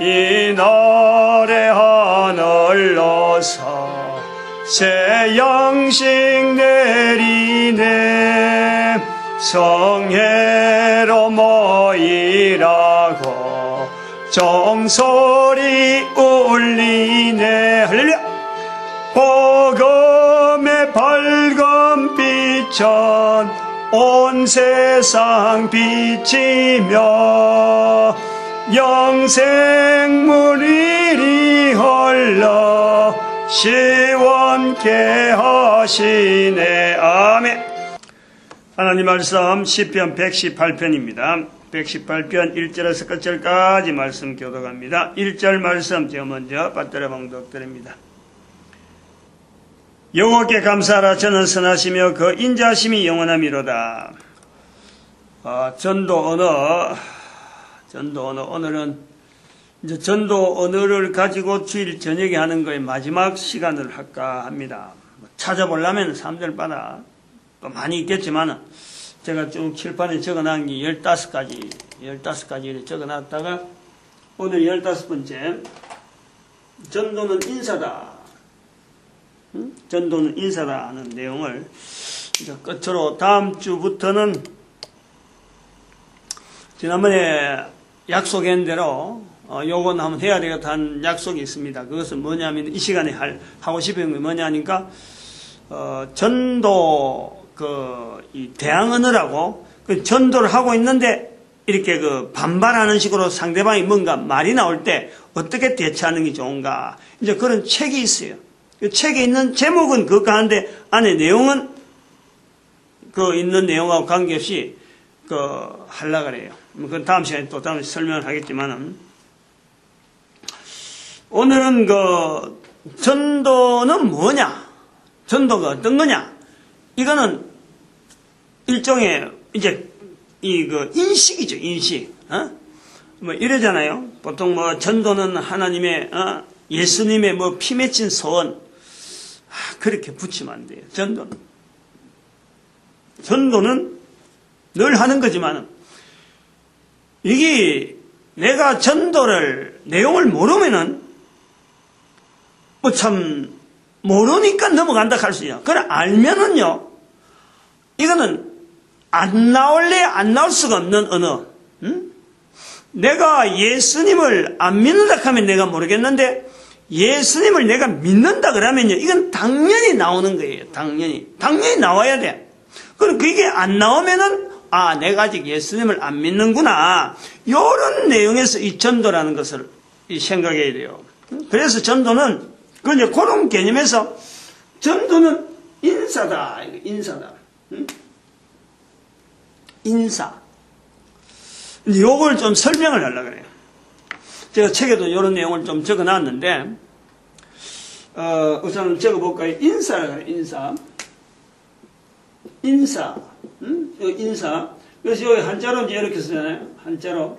이 노래 하늘로서 새 양식 내리네. 성회로 모이라고 종소리 울리네. 할렐루야. 복음의 밝은 빛은 온 세상 비치며 영생물이 흘러 시원케 하시네. 아멘. 하나님 말씀 시편 118편입니다. 118편 1절에서 끝절까지 말씀 교독합니다. 1절 말씀 제가 먼저 받들어 봉독드립니다. 여호와께 감사하라. 저는 선하시며 그 인자하심이 영원함이로다. 전도 언어. 오늘은 이제 전도 언어를 가지고 주일 저녁에 하는 거에 마지막 시간을 할까 합니다. 찾아보려면 사람들마다 또 많이 있겠지만 제가 쭉 칠판에 적어놓은 게 15가지 적어놨다가 오늘 15번째 전도는 인사다. 전도는 인사다 하는 내용을 이제 끝으로 다음 주부터는 지난번에 약속한 대로 요건 한번 해야 되겠다 하는 약속이 있습니다. 그것은 뭐냐면 이 시간에 하고 싶은 게 뭐냐니까 전도 이 대항 언어라고 그 전도를 하고 있는데 이렇게 반발하는 식으로 상대방이 뭔가 말이 나올 때 어떻게 대처하는 게 좋은가 이제 그런 책이 있어요. 그 책에 있는 제목은 그거 하는데 안에 내용은 있는 내용하고 관계없이 하려고 그래요. 그 다음 시간에 또 다음 설명을 하겠지만은 오늘은 전도는 뭐냐? 전도가 어떤 거냐? 이거는 일종의 이제 인식이죠, 인식. 이러잖아요. 보통 전도는 하나님의, 예수님의 피 맺힌 소원. 그렇게 붙이면 안 돼요. 전도는 늘 하는 거지만, 이게 내가 전도를, 내용을 모르면은, 모르니까 넘어간다 할 수 있어요. 그래, 알면은요, 이거는 안 나올 수가 없는 언어. 내가 예수님을 안 믿는다 하면 내가 모르겠는데, 예수님을 내가 믿는다 그러면요, 이건 당연히 나오는 거예요. 당연히 나와야 돼. 그럼 그게 안 나오면은, 내가 아직 예수님을 안 믿는구나. 요런 내용에서 이 전도라는 것을 생각해야 돼요. 그래서 전도는, 그런 개념에서, 전도는 인사다. 인사. 요걸 좀 설명을 하려고 그래요. 제가 책에도 이런 내용을 좀 적어 놨는데, 우선 적어볼까요? 인사라고 해요, 인사. 인사. 그래서 여기 한자로 이제 이렇게 쓰잖아요. 한자로.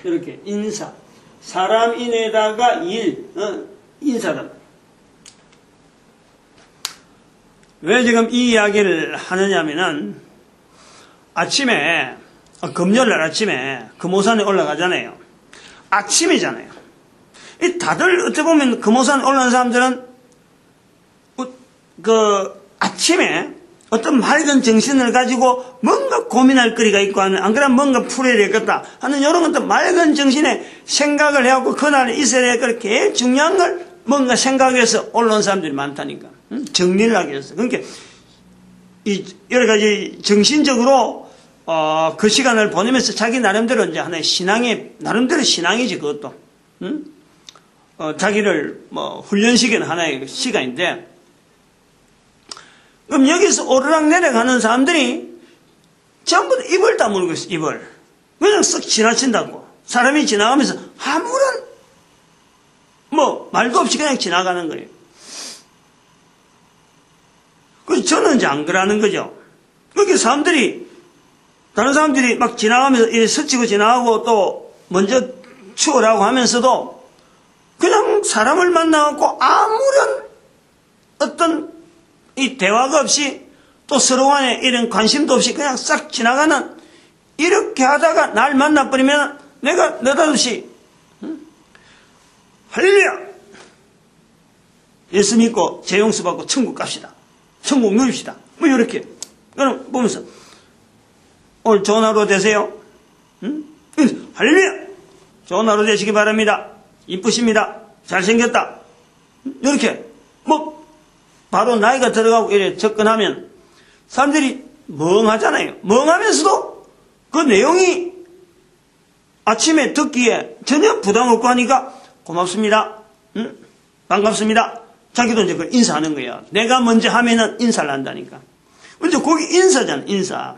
이렇게, 인사. 사람인에다가 인사다. 왜 지금 이 이야기를 하느냐면은, 금요일날 아침에 금오산에 올라가잖아요. 아침이잖아요. 다들 어떻게 보면 금오산에 올라가는 사람들은 아침에 어떤 맑은 정신을 가지고 뭔가 고민할 거리가 있고 하면 안 그러면 뭔가 풀어야 되겠다 하는 이런 것도 맑은 정신에 생각을 해갖고 그날에 있어야 될 걸 제일 중요한 걸 뭔가 생각해서 올라온 사람들이 많다니까. 정리를 하기 위해서. 그러니까 여러 가지 정신적으로 그 시간을 보내면서 자기 나름대로 이제 하나의 나름대로 신앙이지, 그것도. 자기를 훈련시키는 하나의 시간인데, 그럼 여기서 오르락 내려가는 사람들이 전부 다 입을 다물고 있어, 입을. 그냥 쓱 지나친다고. 사람이 지나가면서 아무런, 말도 없이 그냥 지나가는 거예요. 그래서 저는 이제 안 그러는 거죠. 그렇게 다른 사람들이 막 지나가면서 이렇게 스치고 지나가고 또 먼저 추월하고 하면서도 그냥 사람을 만나갖고 아무런 어떤 이 대화가 없이 또 서로 간에 이런 관심도 없이 그냥 싹 지나가는 이렇게 하다가 날 만나버리면 내가 느닷없이 할렐루야! 예수 믿고 재용수 받고 천국 갑시다. 천국 누립시다. 뭐 이렇게. 그럼 보면서 오늘 좋은 하루 되세요. 할렐루야! 좋은 하루 되시기 바랍니다. 이쁘십니다. 잘생겼다. 이렇게 뭐 바로 나이가 들어가고 이래 접근하면 사람들이 멍하잖아요. 멍하면서도 그 내용이 아침에 듣기에 전혀 부담 없고 하니까 고맙습니다. 반갑습니다. 자기도 이제 그걸 인사하는 거야. 내가 먼저 하면은 인사를 한다니까. 먼저 거기 인사잖아, 인사.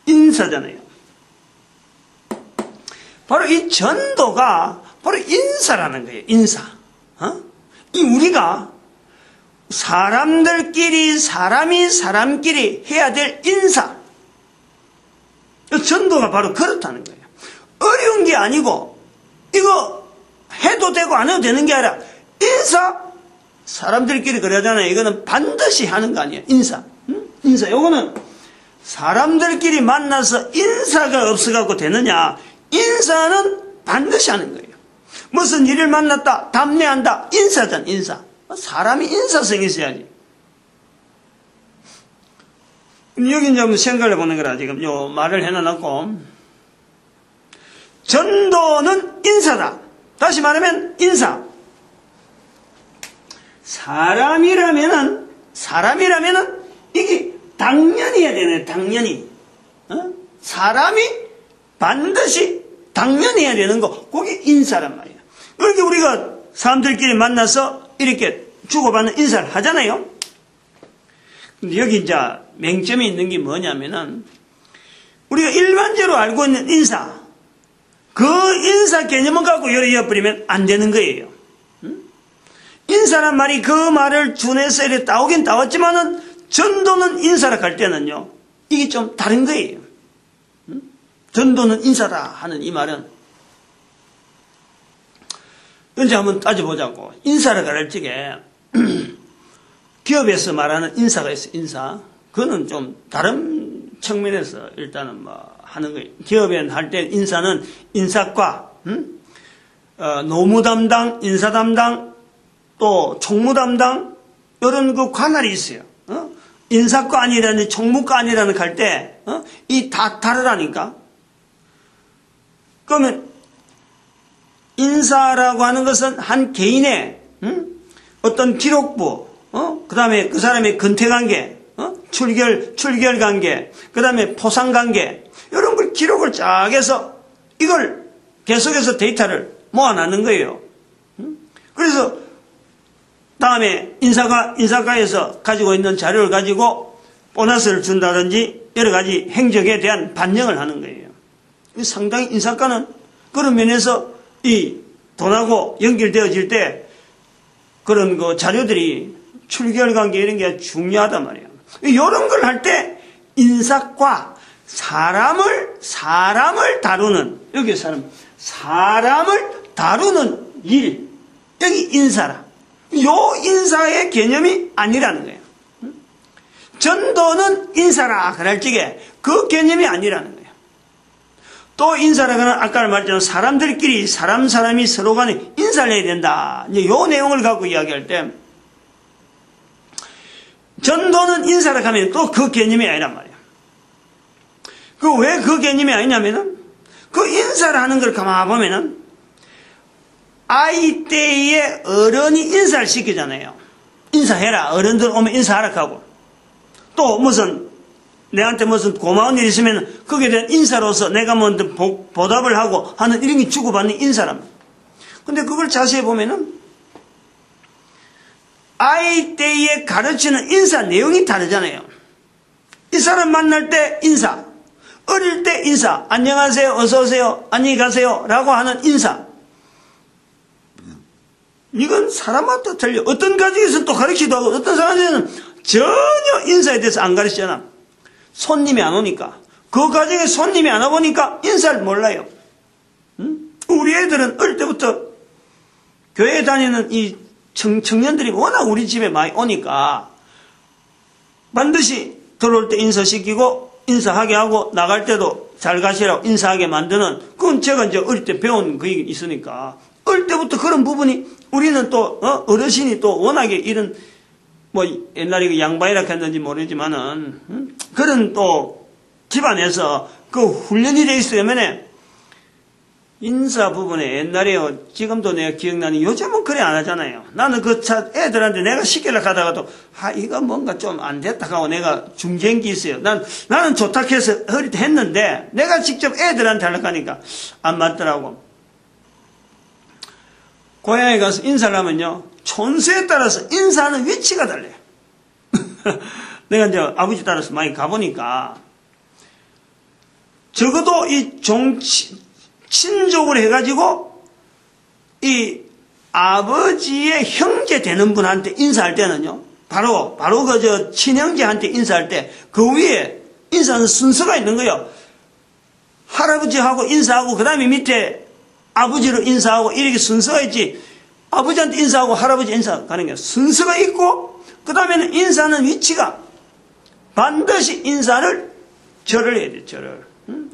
인사잖아요. 바로 이 전도가 바로 인사라는 거예요, 인사. 이 우리가 사람들끼리, 사람끼리 해야 될 인사. 전도가 바로 그렇다는 거예요. 어려운 게 아니고, 이거 해도 되고 안 해도 되는 게 아니라, 인사, 사람들끼리 그러잖아요. 이거는 반드시 하는 거 아니에요. 인사. 인사. 요거는 사람들끼리 만나서 인사가 없어갖고 되느냐. 인사는 반드시 하는 거예요. 무슨 일을 만났다, 답례한다, 인사잖아, 인사. 사람이 인사성이 있어야지. 여기 이제 한번 생각을 해보는 거라, 지금 요 말을 해놔놓고. 전도는 인사다. 다시 말하면 인사. 사람이라면은 이게 당연히 해야 되네, 당연히. 사람이 반드시 당연히 해야 되는 거, 그게 인사란 말이야. 그렇게 우리가 사람들끼리 만나서 이렇게 주고받는 인사를 하잖아요. 근데 여기 이제 맹점이 있는 게 뭐냐면은, 우리가 일반적으로 알고 있는 인사, 그 인사 개념을 갖고 이어버리면 안 되는 거예요. 인사란 말이 그 말을 준해서 이렇게 따오긴 따왔지만은, 전도는 인사라 할 때는요, 이게 좀 다른 거예요. 전도는 인사다 하는 이 말은, 언제 한번 따져보자고. 인사를 가를 적에, 기업에서 말하는 인사가 있어, 인사. 그거는 좀 다른 측면에서 일단은 뭐 하는 거예요. 기업에 할 때 인사는 인사과, 노무 담당, 인사 담당, 또 총무 담당, 이런 그 관할이 있어요. 인사과 아니라는, 총무과 아니라는 할 때, 이 다 다르다니까. 그러면, 인사라고 하는 것은 한 개인의, 어떤 기록부, 그 다음에 그 사람의 근태관계, 출결 관계, 그 다음에 포상 관계, 이런 걸 기록을 쫙 해서 이걸 계속해서 데이터를 모아놨는 거예요. 그래서 다음에 인사과에서 가지고 있는 자료를 가지고 보너스를 준다든지 여러 가지 행적에 대한 반영을 하는 거예요. 상당히 인사과는 그런 면에서 이 돈하고 연결되어질 때 그런 그 자료들이 출결 관계 이런 게 중요하단 말이에요. 이런 걸 할 때 인사과, 사람을 다루는, 여기 사람을 다루는 일, 여기 인사라. 요 인사의 개념이 아니라는 거예요. 전도는 인사라 그럴 적에 그 개념이 아니라는 거예요. 또 인사라고는 아까 말했지만 사람들끼리 사람이 서로 간에 인사를 해야 된다. 이제 요 내용을 갖고 이야기할 때 전도는 인사라 하면 또 그 개념이 아니란 말이에요. 왜 그 개념이 아니냐면은 그 인사를 하는 걸 가만 보면은 아이 때에 어른이 인사를 시키잖아요. 인사해라. 어른들 오면 인사하라 하고. 또 내한테 무슨 고마운 일이 있으면 거기에 대한 인사로서 내가 먼저 보답을 하고 하는 이런 게 주고받는 인사랍니다. 근데 그걸 자세히 보면은 아이 때에 가르치는 인사 내용이 다르잖아요. 이 사람 만날 때 인사, 어릴 때 인사, 안녕하세요, 어서오세요, 안녕히 가세요 라고 하는 인사. 이건 사람마다 틀려. 어떤 가정에서는 또 가르치기도 하고 어떤 사람에서는 전혀 인사에 대해서 안 가르치잖아. 손님이 안 오니까. 그 가정에 손님이 안 와보니까 인사를 몰라요. 우리 애들은 어릴 때부터 교회 다니는 이 청년들이 워낙 우리 집에 많이 오니까 반드시 들어올 때 인사시키고 인사하게 하고 나갈 때도 잘 가시라고 인사하게 만드는, 그건 제가 이제 어릴 때 배운 그게 있으니까, 어릴 때부터 그런 부분이, 우리는 또, 어르신이 또 워낙에 이런, 뭐, 옛날에 그 양반이라 했는지 모르지만은, 그런 또 집안에서 그 훈련이 돼 있으면, 인사 부분에 옛날에요, 지금도 내가 기억나는, 요즘은 그래 안 하잖아요. 나는 그 애들한테 내가 시키려고 하다가도, 이거 뭔가 좀 안 됐다 하고 내가 중재기 있어요. 나는 좋다 해서 어릴 때 했는데, 내가 직접 애들한테 하려고 하니까 안 맞더라고. 고향에 가서 인사를 하면요, 촌수에 따라서 인사하는 위치가 달라요. 내가 이제 아버지 따라서 많이 가보니까, 적어도 이 친족으로 해가지고, 이 아버지의 형제 되는 분한테 인사할 때는요, 바로 친형제한테 인사할 때, 그 위에 인사하는 순서가 있는 거예요. 할아버지하고 인사하고, 그 다음에 밑에 아버지로 인사하고, 이렇게 순서가 있지. 아버지한테 인사하고 할아버지 인사하는 게 순서가 있고, 그 다음에는 인사하는 위치가 반드시 인사를 절을 해야 돼, 절을.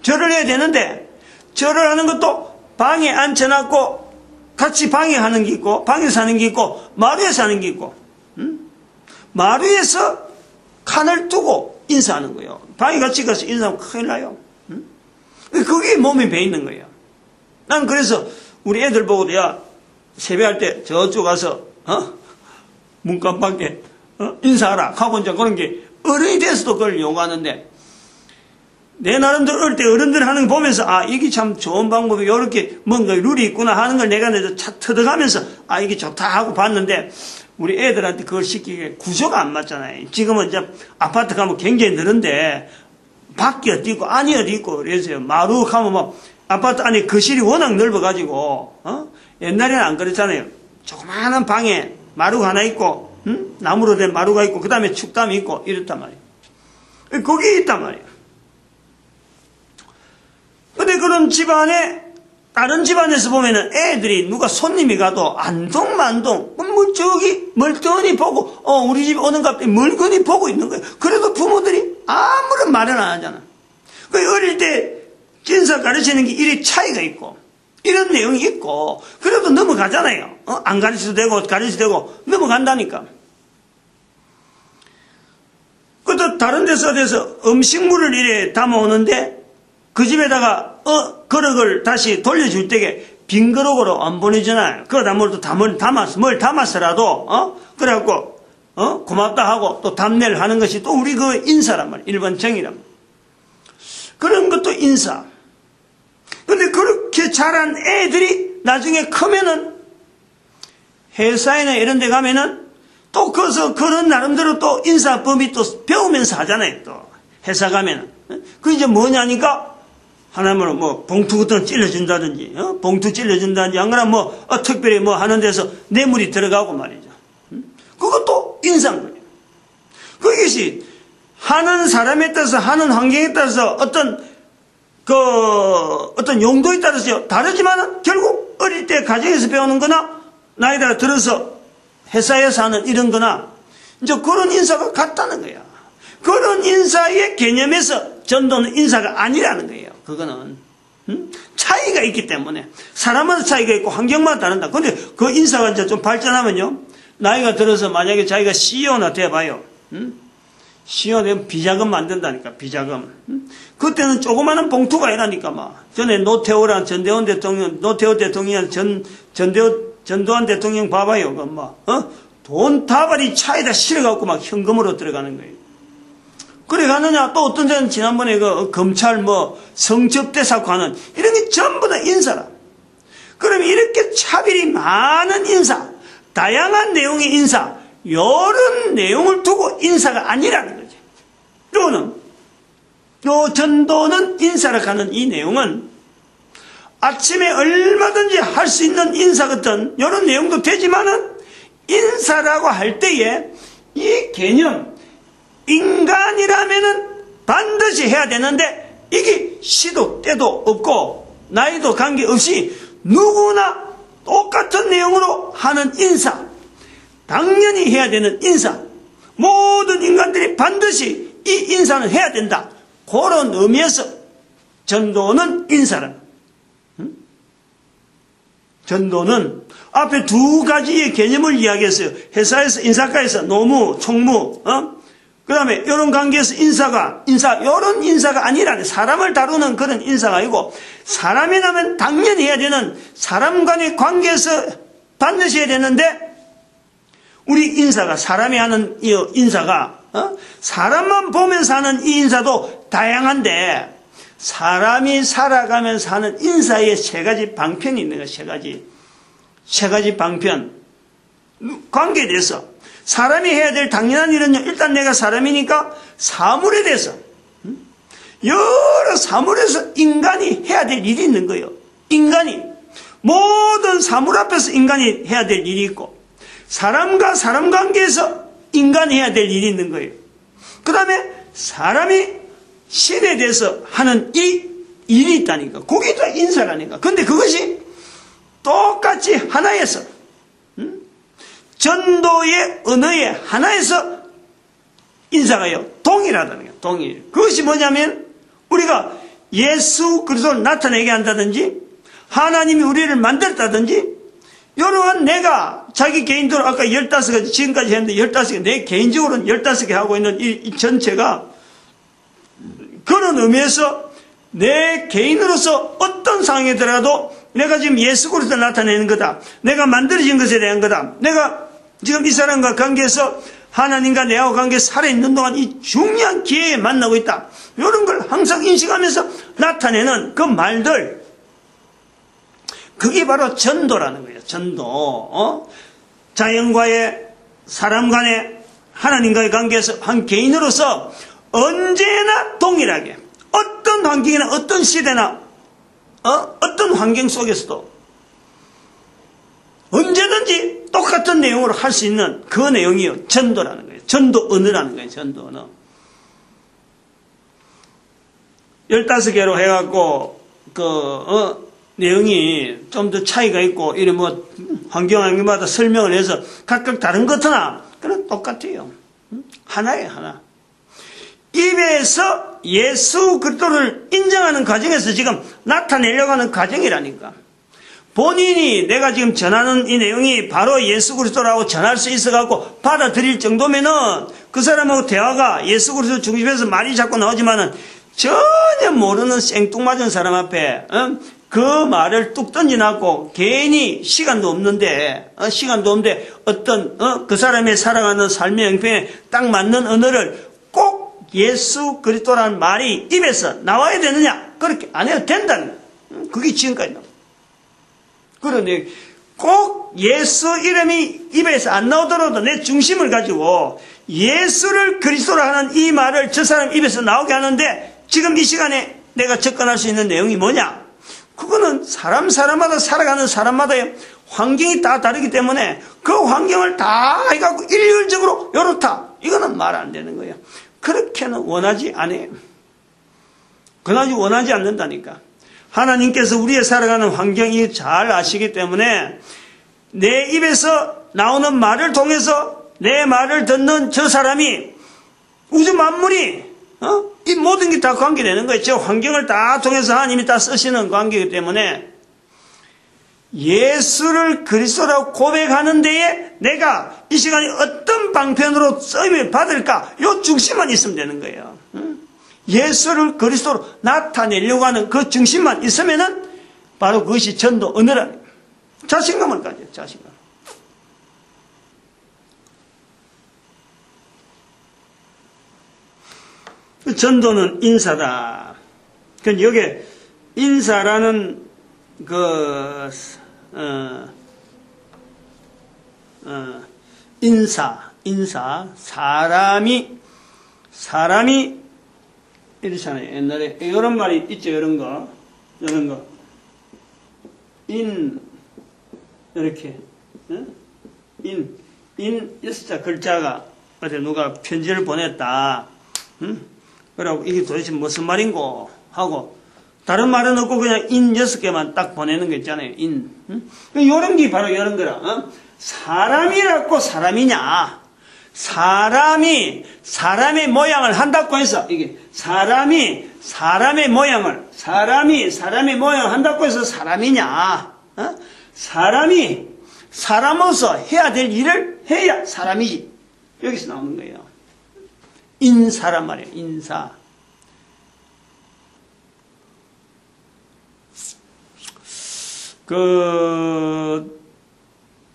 절을 해야 되는데, 절을 하는 것도 방에 앉혀놨고, 같이 방에 하는 게 있고, 방에서 하는 게 있고, 마루에서 하는 게 있고, 마루에서 칸을 두고 인사하는 거예요. 방에 같이 가서 인사하면 큰일 나요. 그게 몸에 배 있는 거예요. 난 그래서 우리 애들 보고도, 야, 세배할 때 저쪽 가서, 문간밖에, 인사하라. 하고 이제 그런 게 어른이 돼서도 그걸 요구하는데, 내 나름대로 어릴 때 어른들 하는 거 보면서, 이게 참 좋은 방법이 이렇게 뭔가 룰이 있구나 하는 걸 내가 터득하면서, 이게 좋다 하고 봤는데, 우리 애들한테 그걸 시키기에 구조가 안 맞잖아요. 지금은 이제 아파트 가면 굉장히 늘은데, 밖이 어디 있고, 안이 어디 있고, 그래서요. 마루 가면 뭐, 아파트 안에 거실이 워낙 넓어가지고, 옛날에는 안 그랬잖아요. 조그마한 방에 마루가 하나 있고, 나무로 된 마루가 있고, 그 다음에 축담이 있고, 이랬단 말이에요. 거기 있단 말이에요. 근데 그런 집안에, 다른 집안에서 보면은 애들이 누가 손님이 가도 안동만동, 뭐 저기 멀쩡히 보고, 우리 집 오는 갑자기 멀쩡히 보고 있는 거예요. 그래도 부모들이 아무런 말은 안 하잖아. 그 어릴 때 인사 가르치는 게 이리 차이가 있고, 이런 내용이 있고, 그래도 넘어가잖아요. 안 가르쳐도 되고, 가르쳐도 되고, 넘어간다니까. 그것도 다른 데서 음식물을 이래 담아오는데, 그 집에다가, 그릇을 다시 돌려줄 때에 빈 그릇으로 안 보내주잖아요. 그러다 뭘 담았어라도, 그래갖고, 고맙다 하고 또 답례를 하는 것이 또 우리 그 인사란 말이에요. 일반 정이란 말이에요. 그런 것도 인사. 근데 그렇게 자란 애들이 나중에 크면은 회사에나 이런 데 가면은 또 거기서 그런 나름대로 또 인사법이 또 배우면서 하잖아요. 또 회사 가면은. 그 이제 뭐냐니까 하나로 뭐 봉투 같은 거 찔러준다든지, 봉투 찔러준다든지, 안 그러면 뭐 특별히 뭐 하는 데서 뇌물이 들어가고 말이죠. 그것도 인사인 거예요. 그것이 하는 사람에 따라서, 하는 환경에 따라서 어떤 용도에 따라서 다르지만 결국 어릴 때 가정에서 배우는 거나 나이가 들어서 회사에서 하는 이런 거나 이제 그런 인사가 같다는 거야. 그런 인사의 개념에서 전도는 인사가 아니라는 거예요. 그거는 차이가 있기 때문에 사람마다 차이가 있고 환경마다 다른다. 근데 그 인사가 이제 좀 발전하면요, 나이가 들어서 만약에 자기가 CEO나 돼봐요. CEO 되면 비자금 만든다니까, 비자금. 그때는 조그마한 봉투가 아니라니까, 막. 전에 노태우랑 전대원 대통령, 노태우 대통령, 전두환 대통령 봐봐요. 그 막, 돈 다발이 차에다 실어갖고 막 현금으로 들어가는 거예요. 그래 가느냐, 또 어떤 데는 지난번에 그 검찰 뭐 성접대 사고 하는 이런 게 전부 다 인사라. 그럼 이렇게 차별이 많은 인사, 다양한 내용의 인사, 이런 내용을 두고 인사가 아니라는 거지. 또는 요 전도는 인사를 가는 이 내용은 아침에 얼마든지 할 수 있는 인사 같은 이런 내용도 되지만은 인사라고 할 때에 이 개념, 인간이라면은 반드시 해야 되는데 이게 시도 때도 없고 나이도 관계없이 누구나 똑같은 내용으로 하는 인사, 당연히 해야 되는 인사, 모든 인간들이 반드시 이 인사는 해야 된다. 그런 의미에서 전도는 인사라. 전도는 앞에 두 가지의 개념을 이야기했어요. 회사에서, 인사과에서 노무, 총무, 그 다음에 이런 관계에서 이런 인사가 아니라 사람을 다루는 그런 인사가 아니고, 사람이라면 당연히 해야 되는 사람 간의 관계에서 반드시 해야 되는데, 우리 인사가, 사람이 하는 이 인사가, 사람만 보면서 하는 이 인사도 다양한데, 사람이 살아가면서 하는 인사에 세 가지 방편이 있는 거예요. 세 가지 방편. 관계에 대해서. 사람이 해야 될 당연한 일은요, 일단 내가 사람이니까 사물에 대해서, 여러 사물에서 인간이 해야 될 일이 있는 거예요. 인간이. 모든 사물 앞에서 인간이 해야 될 일이 있고, 사람과 사람 관계에서 인간이 해야 될 일이 있는 거예요. 그 다음에 사람이 신에 대해서 하는 일이 있다니까. 그게 다 인사라니까. 근데 그것이 똑같이 하나에서, 전도의 언어의 하나에서 인사가요, 동일하다는 거예요. 동일. 그것이 뭐냐면, 우리가 예수 그리스도를 나타내게 한다든지, 하나님이 우리를 만들었다든지, 이러한 내가 자기 개인적으로 아까 15가지, 지금까지 했는데 15개, 내 개인적으로는 15개 하고 있는 이 전체가 그런 의미에서 내 개인으로서 어떤 상황에 들어가도 내가 지금 예수 그리스도를 나타내는 거다. 내가 만들어진 것에 대한 거다. 내가 지금 이 사람과 관계에서 하나님과 내하고 관계에서 살아있는 동안 이 중요한 기회에 만나고 있다. 이런 걸 항상 인식하면서 나타내는 그 말들, 그게 바로 전도라는 거예요. 전도. 자연과의, 사람 간의, 하나님과의 관계에서 한 개인으로서 언제나 동일하게, 어떤 환경이나 어떤 시대나 어떤 환경 속에서도 언제든지 똑같은 내용으로 할 수 있는 그 내용이요, 전도라는 거예요. 전도 언어라는 거예요. 전도 언어. 15개로 해갖고 내용이 좀 더 차이가 있고, 이래 환경마다 설명을 해서 각각 다른 것 같으나 그건 똑같아요. 하나예요, 하나. 입에서 예수 그리스도를 인정하는 과정에서 지금 나타내려고 하는 과정이라니까. 본인이 내가 지금 전하는 이 내용이 바로 예수 그리스도라고 전할 수 있어갖고 받아들일 정도면은 그 사람하고 대화가 예수 그리스도 중심에서 말이 자꾸 나오지만은 전혀 모르는 생뚱맞은 사람 앞에 그 말을 뚝 던져놨고 괜히 시간도 없는데 어떤 그 사람의 살아가는 삶의 형편에 딱 맞는 언어를 꼭 예수 그리스도라는 말이 입에서 나와야 되느냐? 그렇게 안 해도 된다는 거예요. 그게 지금까지 나옵니다. 그러니 꼭 예수 이름이 입에서 안 나오더라도 내 중심을 가지고 예수를 그리스도로 하는 이 말을 저 사람 입에서 나오게 하는데, 지금 이 시간에 내가 접근할 수 있는 내용이 뭐냐? 그거는 사람마다, 살아가는 사람마다의 환경이 다 다르기 때문에 그 환경을 다 해갖고 일률적으로 요렇다, 이거는 말 안 되는 거예요. 그렇게는 원하지 않아요. 그나마 원하지 않는다니까. 하나님께서 우리의 살아가는 환경이 잘 아시기 때문에 내 입에서 나오는 말을 통해서 내 말을 듣는 저 사람이, 우주 만물이 이 모든 게 다 관계되는 거예요. 저 환경을 다 통해서 하나님이 다 쓰시는 관계이기 때문에 예수를 그리스도라고 고백하는 데에 내가 이 시간에 어떤 방편으로 쓰임을 받을까, 요 중심만 있으면 되는 거예요. 예수를 그리스도로 나타내려고 하는 그 중심만 있으면은 바로 그것이 전도 언어라는 거예요. 자신감을 가져요. 자신감. 전도는 인사다. 그러니까 여기에 인사라는 인사, 사람이 이렇잖아요. 옛날에 이런 말이 있죠. 이런 거. 이렇게 여섯 글자가 어디 누가 편지를 보냈다. 그러고 이게 도대체 무슨 말인고 하고, 다른 말은 없고 그냥 6개만 딱 보내는 거 있잖아요. 요런 게 바로 이런 거라. 사람이라고 사람이냐? 사람이 사람의 모양을 한다고 해서, 이게 사람이 사람의 모양을, 사람의 모양을 한다고 해서 사람이냐? 사람이 사람으로서 해야 될 일을 해야 사람이지. 여기서 나오는 거예요. 인사란 말이에요. 인사.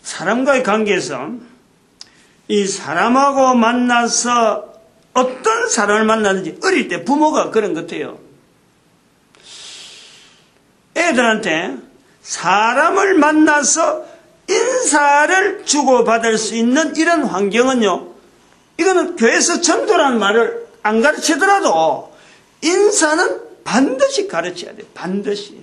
사람과의 관계에서 이 사람하고 만나서 어떤 사람을 만나든지 어릴 때 부모가 그런 것 같아요. 애들한테 사람을 만나서 인사를 주고받을 수 있는 이런 환경은요, 이거는 교회에서 전도라는 말을 안 가르치더라도 인사는 반드시 가르쳐야 돼요. 반드시.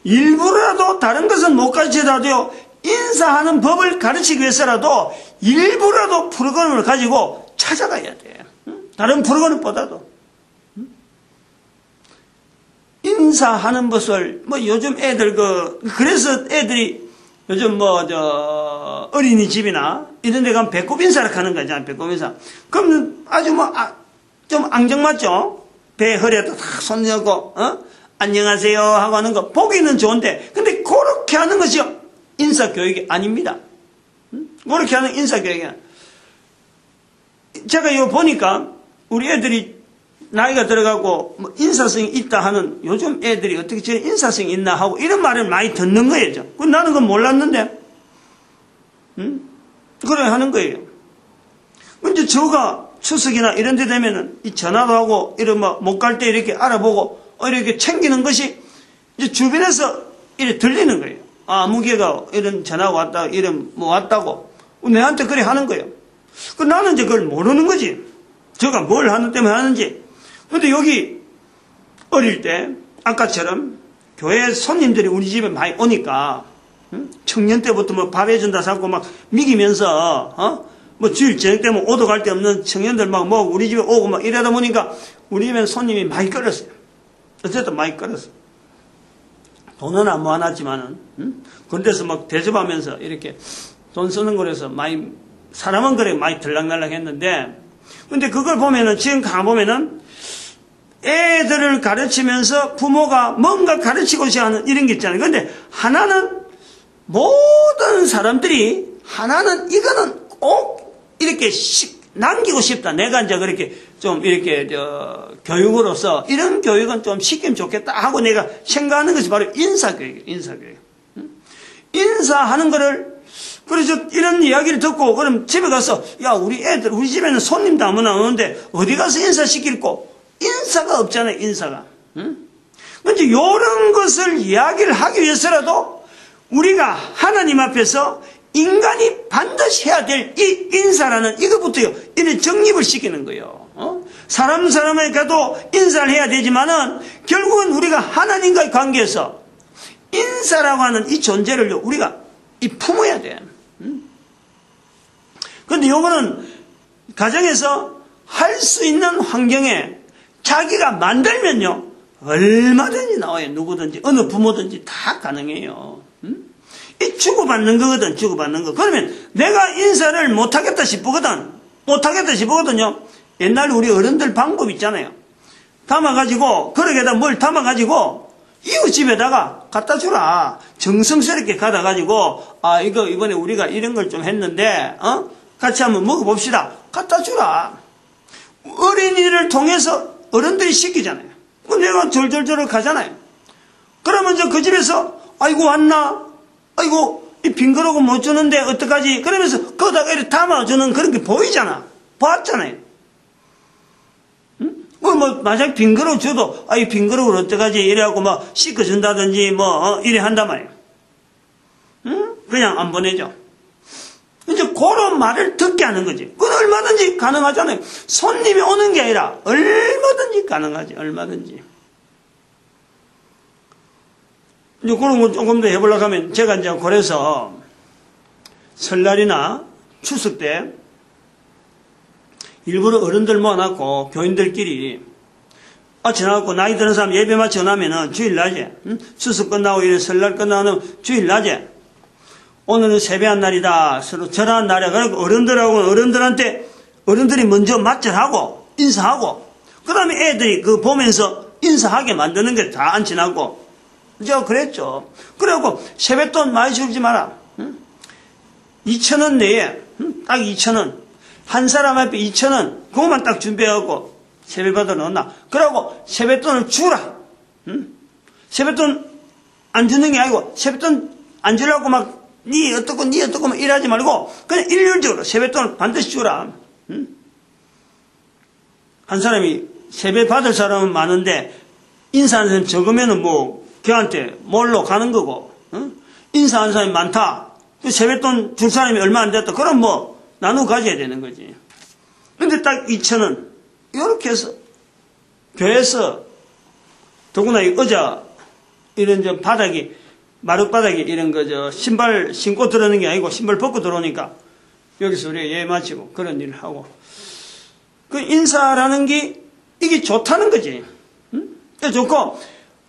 일부라도 다른 것은 못 가르치더라도요, 인사하는 법을 가르치기 위해서라도 일부라도 프로그램을 가지고 찾아가야 돼요. 다른 프로그램보다도. 인사하는 것을, 요즘 애들 그래서 애들이 요즘 어린이집이나 이런 데 가면 배꼽 인사를 하는 거잖아요. 배꼽 인사. 그럼 아주 좀 안정맞죠? 배 허리에다 탁 손 넣고, 안녕하세요 하고 하는 거 보기는 좋은데, 근데 그렇게 하는 것이 인사교육이 아닙니다. 그렇게 하는 인사교육이 아닙니다. 제가 이거 보니까 우리 애들이 나이가 들어가고 인사성이 있다 하는, 요즘 애들이 어떻게 저 인사성이 있나 하고 이런 말을 많이 듣는 거예요. 나는 그건 몰랐는데, 그래 하는 거예요. 이제 저가 추석이나 이런 데 되면은 이 전화도 하고 이런 못 갈 때 이렇게 알아보고 이렇게 챙기는 것이 이제 주변에서 이렇게 들리는 거예요. 무게가 이런 전화가 왔다, 이런 왔다고 내한테 그래 하는 거예요. 나는 이제 그걸 모르는 거지. 저가 뭘 하는 때문에 하는지. 근데 여기 어릴 때 아까처럼 교회 손님들이 우리 집에 많이 오니까 청년 때부터 밥 해준다 하고 막 미기면서 주일 저녁 때면 오도 갈 데 없는 청년들 우리 집에 오고 이러다 보니까 우리 집에는 손님이 많이 끌었어요. 어쨌든 많이 끌었어. 돈은 안 모아놨지만은 그런 데서 대접하면서 이렇게 돈 쓰는 거라서 사람은 그래 많이 들락날락 했는데, 근데 그걸 보면은 지금 가보면은 애들을 가르치면서 부모가 뭔가 가르치고자 하는 이런 게 있잖아요. 근데 하나는 모든 사람들이 이거는 꼭 이렇게 남기고 싶다. 내가 이제 그렇게 좀 이렇게 교육으로서 이런 교육은 좀 시키면 좋겠다 하고 내가 생각하는 것이 바로 인사교육이에요. 인사교육. 인사하는 거를, 그래서 이런 이야기를 듣고 그럼 집에 가서 우리 집에는 손님도 아무나 오는데 어디 가서 인사시킬고, 인사가 없잖아요. 인사가. 근데 이런 것을 이야기를 하기 위해서라도 우리가 하나님 앞에서 인간이 반드시 해야 될 이 인사라는 이것부터요, 이런 정립을 시키는 거예요. 사람에게 가도 인사를 해야 되지만은 결국은 우리가 하나님과의 관계에서 인사라고 하는 이 존재를 우리가 품어야 돼. 그런데 요거는 가정에서 할 수 있는 환경에 자기가 만들면요, 얼마든지 나와요. 누구든지, 어느 부모든지 다 가능해요. 이 주고받는 거거든, 주고받는 거. 그러면 내가 인사를 못하겠다 싶거든요. 옛날 우리 어른들 방법 있잖아요. 담아가지고, 그릇에다 뭘 담아가지고, 이웃집에다가 갖다 주라. 정성스럽게 가다가지고, 이거 이번에 우리가 이런 걸 좀 했는데, 같이 한번 먹어봅시다. 갖다 주라. 어린이를 통해서 어른들이 시키잖아요. 내가 절절절 가잖아요. 그러면 그 집에서, 아이고, 왔나? 아이고, 이 빈 그릇은 못 주는데, 어떡하지? 그러면서, 거기다가 이렇게 담아주는 그런 게 보이잖아. 봤잖아요. 만약 빈 그릇 줘도, 이 빈 그릇을 어떡하지? 이래갖고 씻어준다든지, 이래 한단 말이에요. 그냥 안 보내죠. 이제 그런 말을 듣게 하는 거지. 그건 얼마든지 가능하잖아요. 손님이 오는 게 아니라 얼마든지 가능하지. 얼마든지. 이제 그런 거 조금 더 해보려고 하면, 제가 이제 그래서 설날이나 추석 때 일부러 어른들 모아놨고 교인들끼리 지나갖고 나이 드는 사람 예배 마치고 나면은 주일낮에, 추석 끝나고 이래 설날 끝나면 주일낮에 오늘은 세배한 날이다. 서로 절하는 날이야. 그러니까 어른들한테 어른들이 먼저 맞절하고 인사하고, 그 다음에 애들이 그 보면서 인사하게 만드는 게 다 안 지나고. 제가 그랬죠. 그래갖고 세뱃돈 많이 주지 마라. 2,000원 내에, 딱 2,000원. 한 사람 앞에 2,000원. 그것만 딱 준비해갖고 세뱃받아 넣었나. 그러고 세뱃돈을 주라. 세뱃돈 안 주는 게 아니고, 세뱃돈 안 주려고 막, 니 어떻고 막 일하지 말고, 그냥 일률적으로 세뱃돈을 반드시 주라. 한 사람이 세배 받을 사람은 많은데, 인사하는 사람이 적으면은 뭐, 걔한테 몰로 가는 거고, 인사하는 사람이 많다. 그 세뱃돈 줄 사람이 얼마 안 됐다. 그럼 뭐, 나누어 가져야 되는 거지. 근데 딱 2,000원. 이렇게 해서, 교회에서, 더구나 이 의자, 이런 저 바닥이, 마룻바닥이 이런 거, 신발 신고 들어오는 게 아니고, 신발 벗고 들어오니까, 여기서 우리가 예배 마치고, 그런 일을 하고. 그 인사라는 게, 이게 좋다는 거지. 좋고,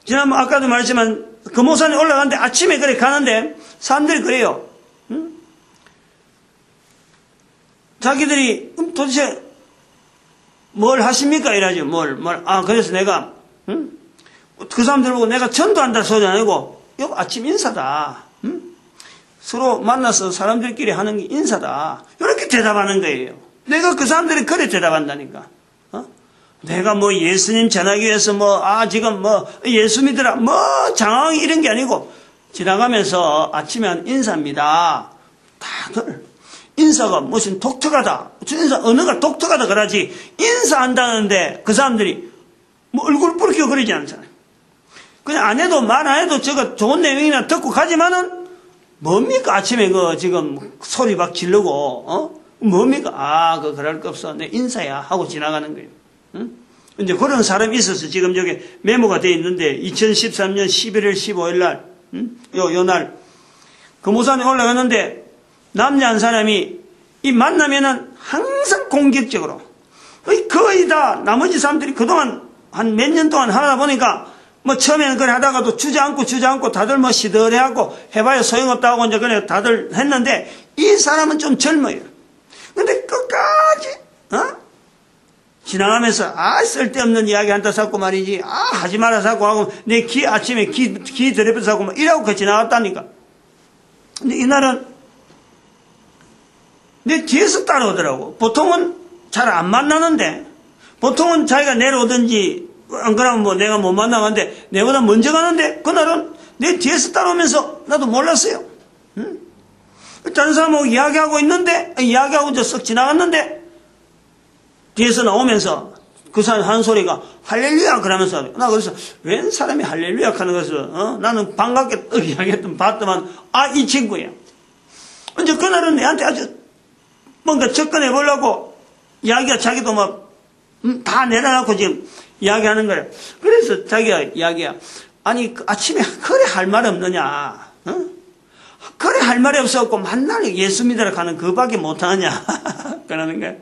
지난번 아까도 말했지만, 금호산에 올라가는데 아침에 그래 가는데, 사람들이 그래요. 자기들이, 도대체, 뭘 하십니까? 이러죠. 그래서 내가, 그 사람들 보고 내가 전도한다 소리 아니고, 이거 아침 인사다. 서로 만나서 사람들끼리 하는 게 인사다. 이렇게 대답하는 거예요. 내가 그 사람들이 그래 대답한다니까. 내가 뭐 예수님 전하기 위해서 지금 예수 믿으라, 장황 이런 게 아니고, 지나가면서 아침에 한 인사입니다. 다들, 인사가 무슨 독특하다. 인사 언어가 독특하다 그러지. 인사한다는데 그 사람들이 뭐 얼굴 부르키고 그러지 않잖아요. 그냥 안 해도 말 안 해도 저거 좋은 내용이나 듣고 가지만은 뭡니까? 아침에 지금 소리 막 지르고, 뭡니까? 그럴 거 없어. 내 인사야. 하고 지나가는 거예요. 이제 그런 사람이 있어서 지금 저기 메모가 되어 있는데 2013년 11월 15일 날, 요 날, 금호산에 올라가는데 남자 한 사람이 이 만나면은 항상 공격적으로 거의 다 나머지 사람들이 그동안 한 몇 년 동안 하다 보니까 뭐 처음에는 그래 하다가도 주저앉고 다들 뭐 시들해하고 해봐야 소용없다고 이제 그래 다들 했는데 이 사람은 좀 젊어요. 근데 끝까지 지나가면서 쓸데없는 이야기 한다 사고 말이지 하지 마라 사고 하고 내 아침에 기 드레프 사고 막 이러고 그 지나갔다니까. 근데 이날은 내 뒤에서 따라오더라고. 보통은 잘 안 만나는데 보통은 자기가 내려오든지 안 그러면 뭐 내가 못 만나는데 내보다 먼저 가는데 그날은 내 뒤에서 따라오면서 나도 몰랐어요. 다른 사람하고 이야기하고 있는데 이야기하고 이제 쓱 지나갔는데 뒤에서 나오면서 그 사람 하는 소리가 할렐루야 그러면서 나 그래서 웬 사람이 할렐루야 하는 것을 나는 반갑게 이야기했던 봤더만 이 친구야. 이제 그날은 내한테 아주 뭔가 접근해 보려고 이야기가 자기도 막 다 내려놓고 지금 이야기하는 거야. 그래서 자기가 이야기야. 아니 아침에 그래 할 말 없느냐? 그래 할 말이 없어갖고 만날 예수 믿으러 가는 그밖에 못하냐? 그러는 거야.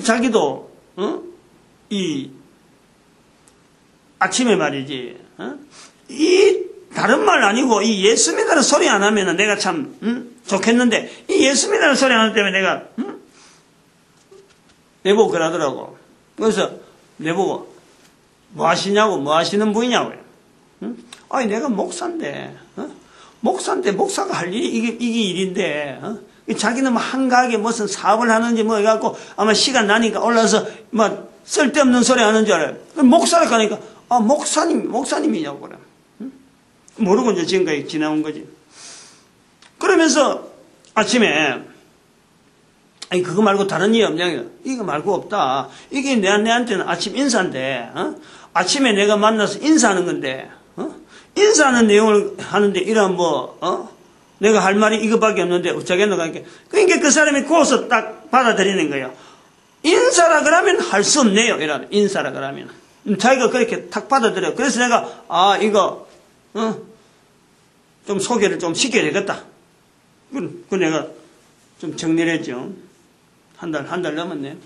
자기도 이 아침에 말이지 이 다른 말 아니고 이 예수 믿으라 소리 안 하면은 내가 참 좋겠는데 이 예수 믿으라 소리 안 하기 때문에 내가 내보고 그러더라고. 그래서 내보고 뭐 하시냐고 뭐 하시는 분이냐고요. 아니 내가 목사인데 목사가 할 일이 이게 일인데 자기는 뭐 한가하게 무슨 사업을 하는지 뭐 해갖고 아마 시간 나니까 올라서 뭐 쓸데없는 소리 하는 줄 알아요. 목사를 가니까 목사님이냐고 그래. 모르고 이제 지금까지 지나온 거지. 그러면서 아침에 아니 그거 말고 다른 일 없냐? 이거 말고 없다. 이게 내한테는 아침 인사인데 아침에 내가 만나서 인사하는 건데 인사하는 내용을 하는데 이런 내가 할 말이 이것밖에 없는데 어쩌겠노 하니까 그러니까 그 사람이 고서 딱 받아들이는 거예요. 인사라 그러면 할 수 없네요. 이런 인사라 그러면 자기가 그렇게 탁 받아들여요. 그래서 내가 이거 좀 소개를 좀 시켜야 되겠다. 그 내가 좀 정리를 했죠. 한 달 넘었네.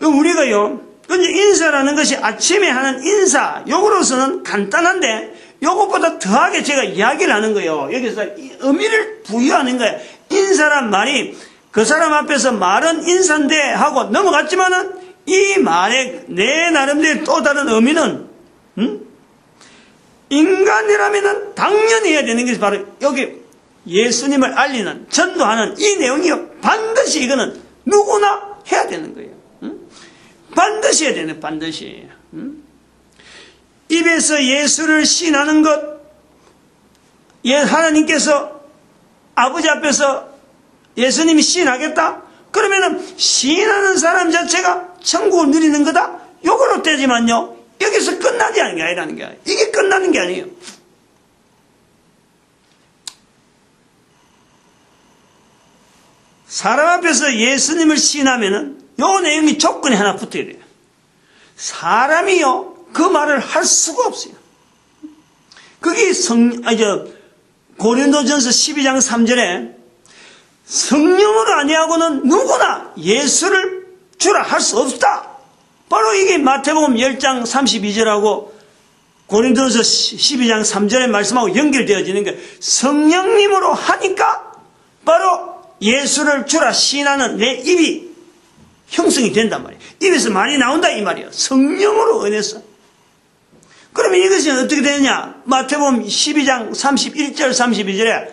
우리가요, 근데 인사라는 것이 아침에 하는 인사, 요거로서는 간단한데, 요것보다 더하게 제가 이야기를 하는 거예요. 여기서 의미를 부여하는 거예요. 인사란 말이 그 사람 앞에서 말은 인사인데 하고 넘어갔지만은 이 말의 내 나름대로 또 다른 의미는 인간이라면은 당연히 해야 되는 것이 바로 여기 예수님을 알리는 전도하는 이 내용이요. 반드시 이거는 누구나 해야 되는 거예요. 반드시 해야 되는 반드시. 입에서 예수를 시인하는 것, 하나님께서 아버지 앞에서 예수님이 시인하겠다? 그러면은 시인하는 사람 자체가 천국을 누리는 거다? 요걸로 떼지만요. 여기서 끝나지 않는 게 아니라는 게 아니에요. 이게 끝나는 게 아니에요. 사람 앞에서 예수님을 시인하면은 요 내용이 조건이 하나 붙어야 돼요. 사람이요, 그 말을 할 수가 없어요. 그게 고린도전서 12장 3절에 성령으로 아니하고는 누구나 예수를 주라 할 수 없다. 바로 이게 마태복음 10장 32절하고 고린도전서 12장 3절의 말씀하고 연결되어지는 거예요. 성령님으로 하니까 바로 예수를 주라 시인하는 내 입이 형성이 된단 말이에요. 입에서 말이 나온다 이 말이에요. 성령으로 은혜서. 그러면 이것이 어떻게 되느냐? 마태복음 12장 31절 32절에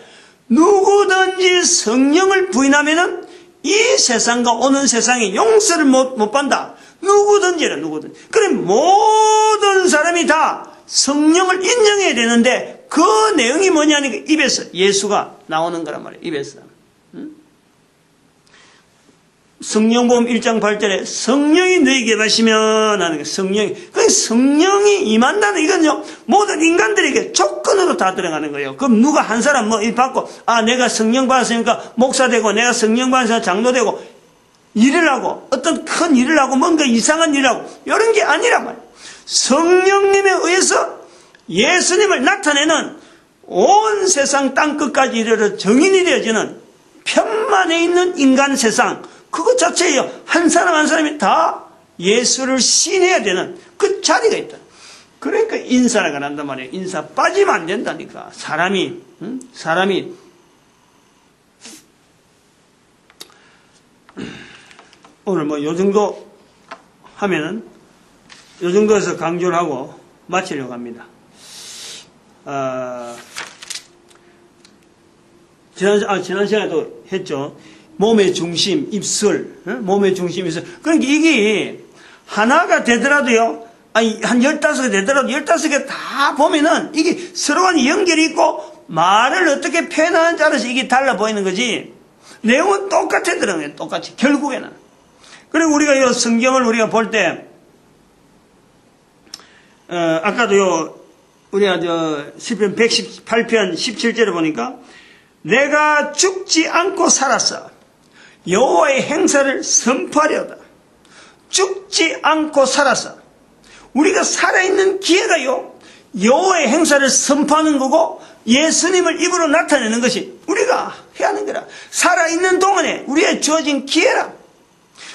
누구든지 성령을 부인하면은 이 세상과 오는 세상에 용서를 못 받는다. 누구든지라 누구든지. 그럼 모든 사람이 다 성령을 인정해야 되는데 그 내용이 뭐냐니까 입에서 예수가 나오는 거란 말이에요. 입에서. 성령복음 1장 8절에 성령이 너희에게 임하시면 하는 게 성령이. 그 성령이 임한다는 이건요, 모든 인간들에게 조건으로 다 들어가는 거예요. 그럼 누가 한 사람 뭐 일 받고, 내가 성령 받았으니까 목사 되고, 내가 성령 받아서 장로 되고, 일을 하고, 어떤 큰 일을 하고, 뭔가 이상한 일을 하고, 이런 게 아니란 말이에요. 성령님에 의해서 예수님을 나타내는 온 세상 땅끝까지 이르러 정인이 되어지는 편만에 있는 인간 세상, 그것 자체예요. 한 사람 한 사람이 다 예수를 시인해야 되는 그 자리가 있다. 그러니까 인사가 난단 말이에요. 인사 빠지면 안 된다니까. 사람이 오늘 뭐 요 정도 하면은 요 정도에서 강조를 하고 마치려고 합니다. 지난 시간에도 했죠. 몸의 중심, 입술, 몸의 중심, 입술. 그러니까 이게 하나가 되더라도요, 한 15개 되더라도 15개 다 보면은 이게 서로 간 연결이 있고 말을 어떻게 표현하는지 알아서 이게 달라 보이는 거지. 내용은 똑같더라고요, 똑같이. 결국에는. 그리고 우리가 이 성경을 우리가 볼 때, 아까도 우리가 시편 118편 17절에 보니까 내가 죽지 않고 살았어. 여호와의 행사를 선포하려다. 죽지 않고 살았어. 우리가 살아있는 기회가요, 여호와의 행사를 선포하는 거고 예수님을 입으로 나타내는 것이 우리가 해야 하는 거라. 살아있는 동안에 우리의 주어진 기회라.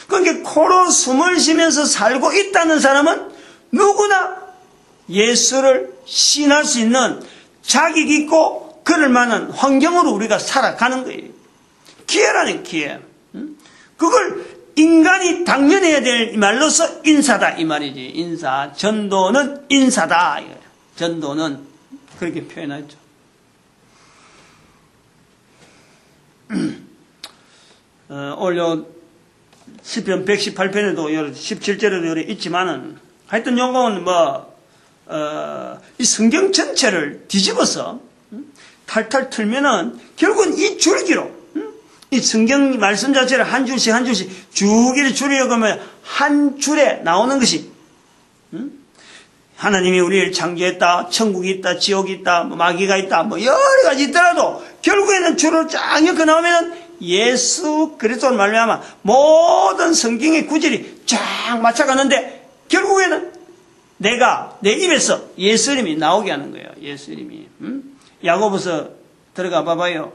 그러니까 코로 숨을 쉬면서 살고 있다는 사람은 누구나 예수를 시인할 수 있는 자격 있고 그럴 만한 환경으로 우리가 살아가는 거예요. 기회라는 기회. 그걸 인간이 당연해야 될 말로서 인사다 이 말이지. 인사. 전도는 인사다. 전도는 그렇게 표현하죠. 오늘 시편 118편에도 17절에도 있지만은 하여튼 요거는 이 성경 전체를 뒤집어서 탈탈 틀면은 결국은 이 줄기로 이 성경 말씀 자체를 한 줄씩 한 줄씩 줄기를 줄이려고 하면 한 줄에 나오는 것이 하나님이 우리를 창조했다, 천국이 있다, 지옥이 있다, 마귀가 있다, 여러 가지 있더라도 결국에는 줄을 쫙 엮어 나오면 예수 그리스도를 말미암아 모든 성경의 구절이 쫙 맞춰가는데 결국에는 내가 내 입에서 예수님이 나오게 하는 거예요. 예수님이. 야고보서 들어가 봐봐요.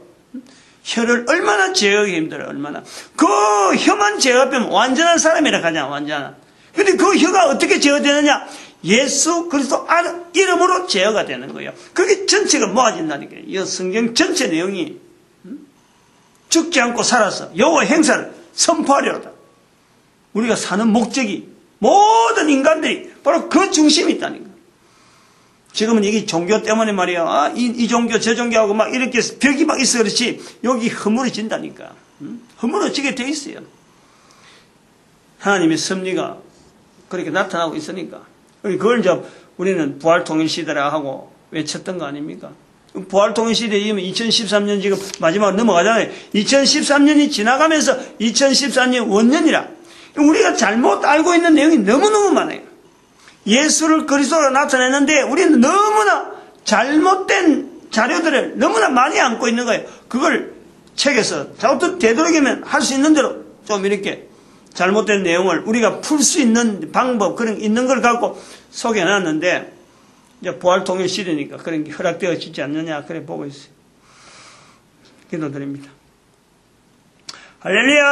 혀를 얼마나 제어하기 힘들어요. 얼마나. 그 혀만 제어하면 완전한 사람이라 하잖아. 완전한. 근데 그 혀가 어떻게 제어되느냐? 예수 그리스도 이름으로 제어가 되는 거예요. 그게 전체가 모아진다니까요. 이 성경 전체 내용이. 죽지 않고 살아서 여호와 행사를 선포하려다. 우리가 사는 목적이 모든 인간들이 바로 그 중심이 있다니까. 지금은 이게 종교 때문에 말이야. 이 종교 저 종교하고 막 이렇게 벽이 막 있어 그렇지. 여기 허물어진다니까. 허물어지게 돼 있어요. 하나님의 섭리가 그렇게 나타나고 있으니까. 그걸 이제 우리는 부활통일시대라 하고 외쳤던 거 아닙니까? 부활통일시대이면 2013년 지금 마지막으로 넘어가잖아요. 2013년이 지나가면서 2014년 원년이라. 우리가 잘못 알고 있는 내용이 너무너무 많아요. 예수를 그리스도로 나타내는데 우리는 너무나 잘못된 자료들을 너무나 많이 안고 있는 거예요. 그걸 책에서 어떤 되도록이면 할 수 있는 대로 좀 이렇게 잘못된 내용을 우리가 풀 수 있는 방법, 그런 있는 걸 갖고 소개해놨는데, 이제 부활통일 시대니까 그런 게 허락되어지지 않느냐, 그래 보고 있어요. 기도드립니다. 할렐루야!